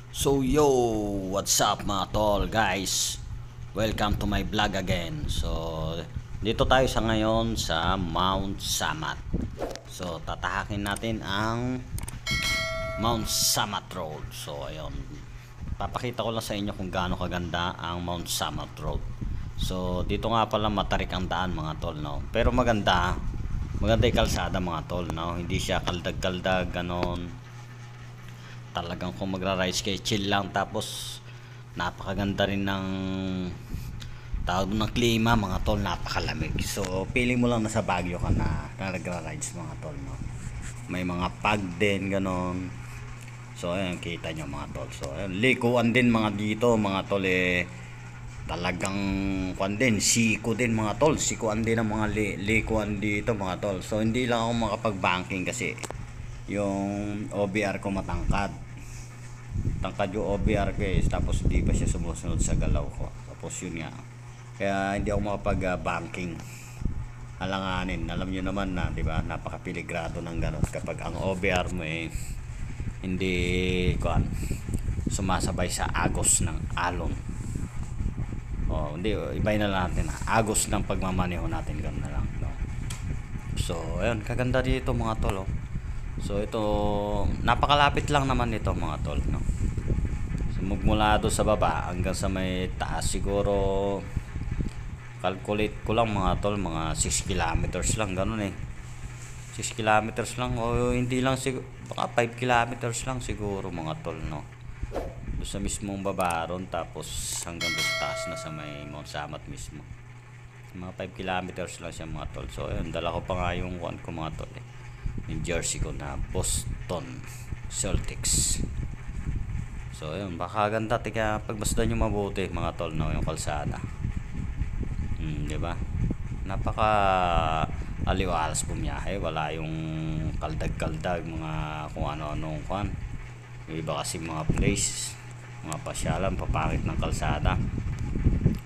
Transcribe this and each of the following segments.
So yo, what's up mga tol guys? Welcome to my vlog again. So dito tayo sa ngayon sa Mount Samat. So tatahakin natin ang Mount Samat Road. So ayun, papakita ko lang sa inyo kung gaano kaganda ang Mount Samat Road. So dito nga pala matarik ang daan mga tol, no? Pero maganda yung kalsada mga tol, no? Hindi siya kaldag-kaldag ganon. Talagang kung magra-rides kayo, chill lang. Tapos napakaganda rin ng tawag ng klima mga tol, napakalamig. So feeling mo lang nasa Baguio ka na nagra-rides mga tol, no? May mga pag din ganon. So ayun, kita nyo mga tol. So ayun, likuan din mga dito mga tol, talagang kuan din, siko din mga tol. Sikuan din ang mga likuan dito mga tol. So hindi lang ako makapag-banking kasi yung OBR ko matangkad yung OBR ko tapos hindi pa siya sumusunod sa galaw ko, tapos yun nga, kaya hindi ako makapag banking. Alanganin, alam nyo naman na, di ba, napakapiligrado ng ganon kapag ang OBR mo hindi kuan sumasabay sa agos ng alon. Hindi, ibay na lang natin, agos ng pagmamaneho natin, gano'n na lang, no? So ayun, kaganda dito mga tol, oh. So ito, napakalapit lang naman nito mga tol, no? So magmula doon sa baba hanggang sa may taas siguro, calculate ko lang mga tol, mga 6 kilometers lang, ganun 6 kilometers lang, o hindi lang siguro, baka 5 kilometers lang siguro mga tol, no? Doon sa mismong baba ron, tapos hanggang doon sa taas na sa may Mount Samat mismo, mga 5 kilometers lang siya mga tol. So ayun, dala ko pa nga yung one ko mga tol, yung jersey ko na Boston Celtics. So ayun, baka ganda, tika pagmasdan nyo mabuti mga tol, no, yung kalsada. Diba, napaka aliwalas bumiyahe, wala yung kaldag-kaldag mga kung ano-anong kwan. Yung iba kasi mga place, mga pasyalan, papakit ng kalsada.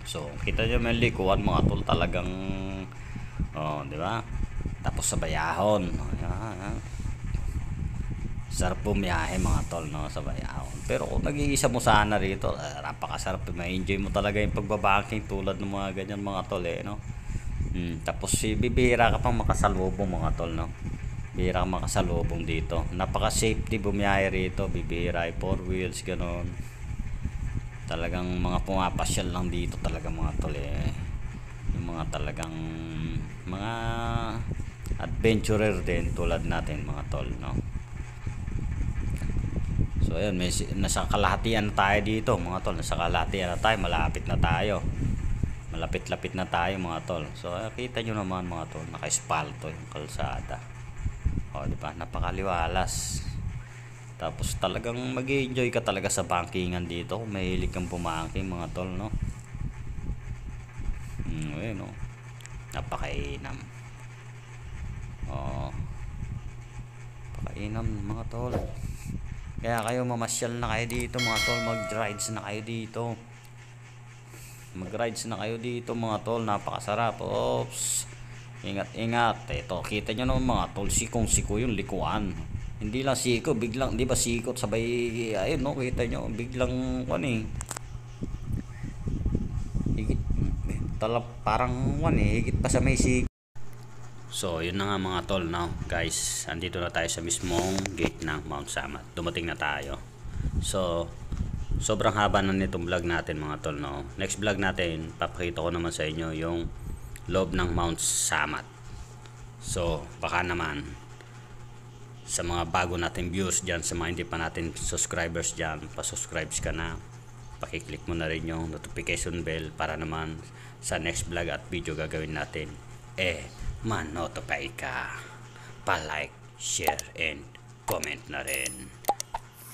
So kita nyo may likuan mga tol, talagang diba, tapos sa bayahon, sarap bumiyahe mga tol, no, sa bayahon. Pero kung nag-iisa mo sana rito, napakasarap, ma-enjoy mo talaga yung pagbabanking tulad ng mga ganyan mga tol, no. Tapos bibihira ka pang makasalubong mga tol, no. Bihira ka makasalubong dito, napaka-safety bumiyahe rito, bibihira yung 4 wheels ganon. Talagang mga pumapasyal lang dito talaga mga tol, yung mga talagang mga adventurer din tulad natin mga tol, no. So ayun, nasa kalahatian na tayo dito mga tol, nasa kalahatian na tayo, malapit na tayo, malapit-lapit na tayo mga tol. So kita nyo naman mga tol, naka-espalto yung kalsada, diba, napakaliwalas. Tapos talagang mag-enjoy ka talaga sa bankingan dito kung mahilig kang pumanking mga tol, no. Ayun, no, napakainam. Pakainam mga tol. Kaya kayo mamasyal na kayo dito mga tol, mag-rides na kayo dito. Mag-rides na kayo dito mga tol, napakasarap. Oops. Ingat-ingat. Ito, kita nyo naman mga tol, sikong-siko yung likuan. Hindi lang siko, biglang, di ba sikot sabay, ayun, no, kita nyo, biglang higit, parang higit pa sa may siko. So yun na nga mga tol, no, guys, andito na tayo sa mismong gate ng Mount Samat, dumating na tayo. So sobrang haba na nitong vlog natin mga tol, no. Next vlog natin, papakita ko naman sa inyo yung loob ng Mount Samat. So baka naman sa mga bago natin viewers dyan, sa mga hindi pa natin subscribers dyan, pa-subscribes ka na, pakiclick mo na rin yung notification bell para naman sa next vlog at video gagawin natin, man-notify ka, pa-like, share, and comment na rin.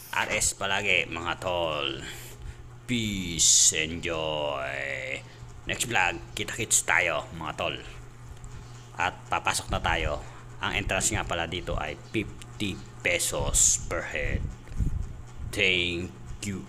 RS palagi mga tol. Peace, enjoy. Next vlog, kita-kits tayo mga tol. At papasok na tayo. Ang entrance nga pala dito ay 50 pesos per head. Thank you.